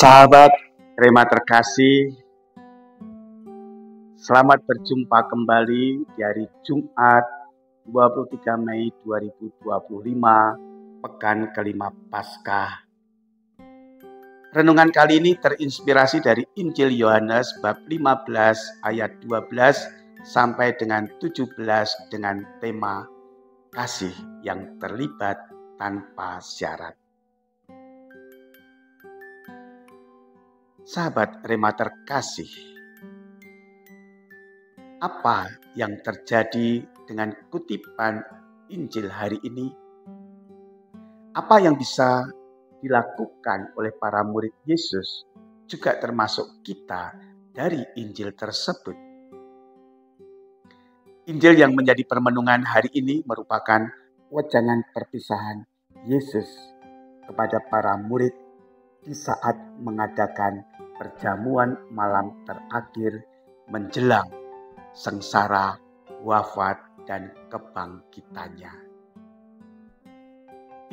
Sahabat Rema terkasih, selamat berjumpa kembali di hari Jumat 23 Mei 2025, pekan kelima Paskah. Renungan kali ini terinspirasi dari Injil Yohanes bab 15 ayat 12 sampai dengan 17 dengan tema kasih yang terlibat tanpa syarat. Sahabat Rema terkasih, apa yang terjadi dengan kutipan Injil hari ini? Apa yang bisa dilakukan oleh para murid Yesus, juga termasuk kita dari Injil tersebut? Injil yang menjadi permenungan hari ini merupakan wejangan perpisahan Yesus kepada para murid di saat mengadakan perjamuan malam terakhir menjelang sengsara, wafat, dan kebangkitannya.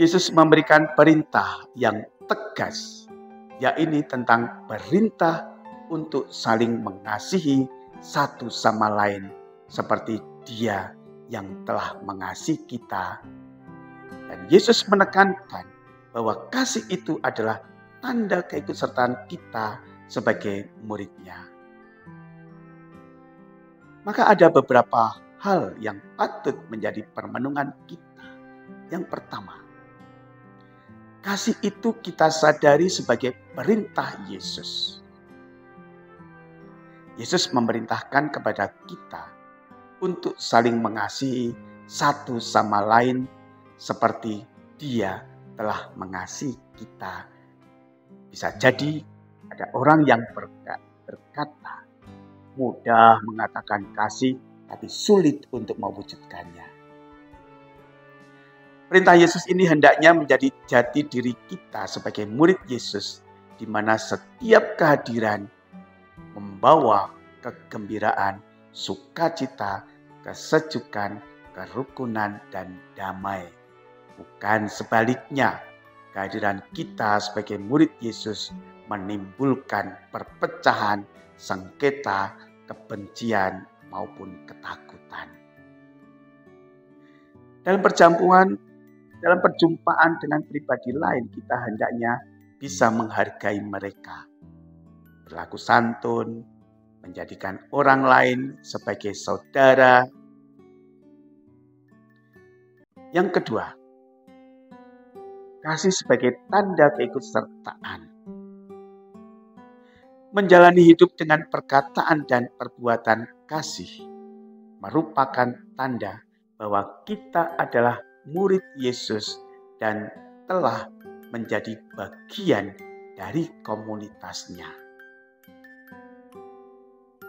Yesus memberikan perintah yang tegas, yaitu tentang perintah untuk saling mengasihi satu sama lain seperti Dia yang telah mengasihi kita. Dan Yesus menekankan bahwa kasih itu adalah tanda keikutsertaan kita sebagai murid-Nya. Maka ada beberapa hal yang patut menjadi permenungan kita. Yang pertama, kasih itu kita sadari sebagai perintah Yesus. Yesus memerintahkan kepada kita untuk saling mengasihi satu sama lain seperti Dia telah mengasihi kita. Bisa jadi ada orang yang berkata, mudah mengatakan kasih, tapi sulit untuk mewujudkannya. Perintah Yesus ini hendaknya menjadi jati diri kita sebagai murid Yesus, di mana setiap kehadiran membawa kegembiraan, sukacita, kesejukan, kerukunan, dan damai. Bukan sebaliknya, kehadiran kita sebagai murid Yesus menimbulkan perpecahan, sengketa, kebencian, maupun ketakutan. Dalam perjumpaan dengan pribadi lain, kita hendaknya bisa menghargai mereka, berlaku santun, menjadikan orang lain sebagai saudara. Yang kedua, kasih sebagai tanda keikutsertaan. Menjalani hidup dengan perkataan dan perbuatan kasih merupakan tanda bahwa kita adalah murid Yesus dan telah menjadi bagian dari komunitasnya.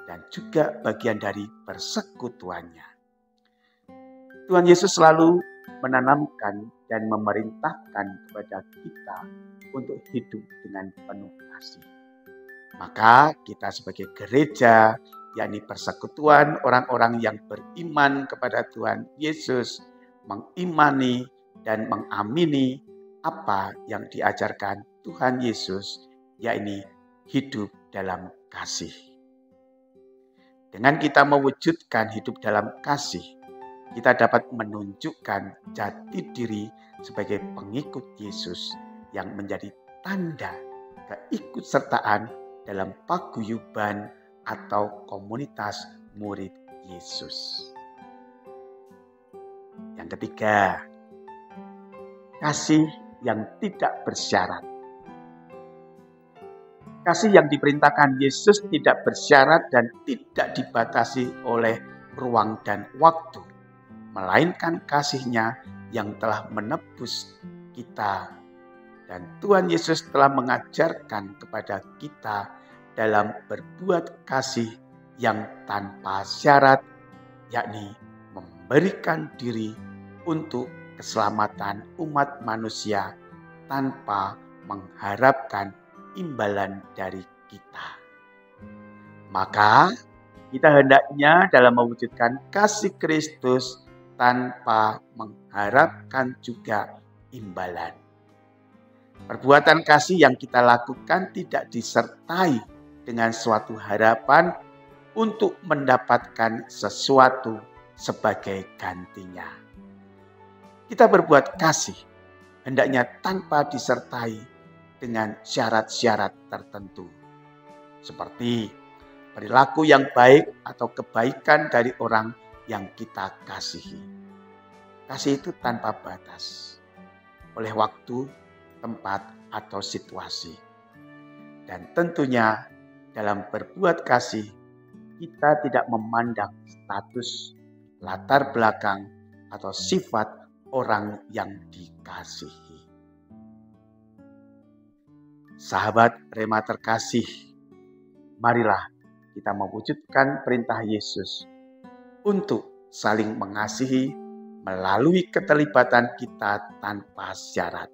Dan juga bagian dari persekutuannya. Tuhan Yesus selalu menanamkan dan memerintahkan kepada kita untuk hidup dengan penuh kasih. Maka kita sebagai gereja, yakni persekutuan orang-orang yang beriman kepada Tuhan Yesus, mengimani dan mengamini apa yang diajarkan Tuhan Yesus, yakni hidup dalam kasih. Dengan kita mewujudkan hidup dalam kasih, kita dapat menunjukkan jati diri sebagai pengikut Yesus yang menjadi tanda keikutsertaan dalam paguyuban atau komunitas murid Yesus. Yang ketiga, kasih yang tidak bersyarat. Kasih yang diperintahkan Yesus tidak bersyarat dan tidak dibatasi oleh ruang dan waktu, melainkan kasih-Nya yang telah menebus kita. Dan Tuhan Yesus telah mengajarkan kepada kita dalam berbuat kasih yang tanpa syarat, yakni memberikan diri untuk keselamatan umat manusia tanpa mengharapkan imbalan dari kita. Maka kita hendaknya dalam mewujudkan kasih Kristus tanpa mengharapkan juga imbalan. Perbuatan kasih yang kita lakukan tidak disertai dengan suatu harapan untuk mendapatkan sesuatu sebagai gantinya. Kita berbuat kasih hendaknya tanpa disertai dengan syarat-syarat tertentu, seperti perilaku yang baik atau kebaikan dari orang yang kita kasihi. Kasih itu tanpa batas, oleh waktu, tempat, atau situasi. Dan tentunya dalam berbuat kasih, kita tidak memandang status, latar belakang, atau sifat orang yang dikasihi. Sahabat Rema terkasih, marilah kita mewujudkan perintah Yesus untuk saling mengasihi melalui keterlibatan kita tanpa syarat.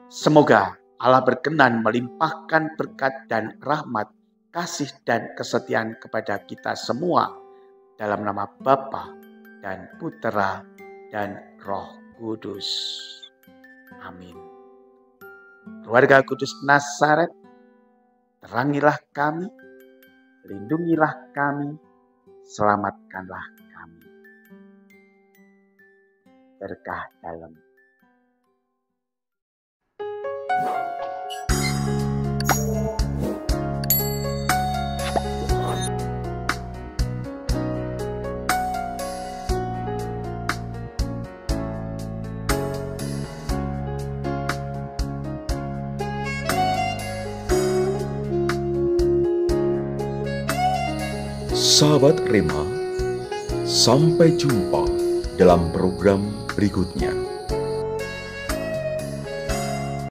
Semoga Allah berkenan melimpahkan berkat dan rahmat, kasih dan kesetiaan kepada kita semua dalam nama Bapa dan Putera dan Roh Kudus. Amin. Keluarga Kudus Nazaret, terangilah kami, lindungilah kami, selamatkanlah kami. Berkah dalam. Sahabat Rema, sampai jumpa dalam program berikutnya.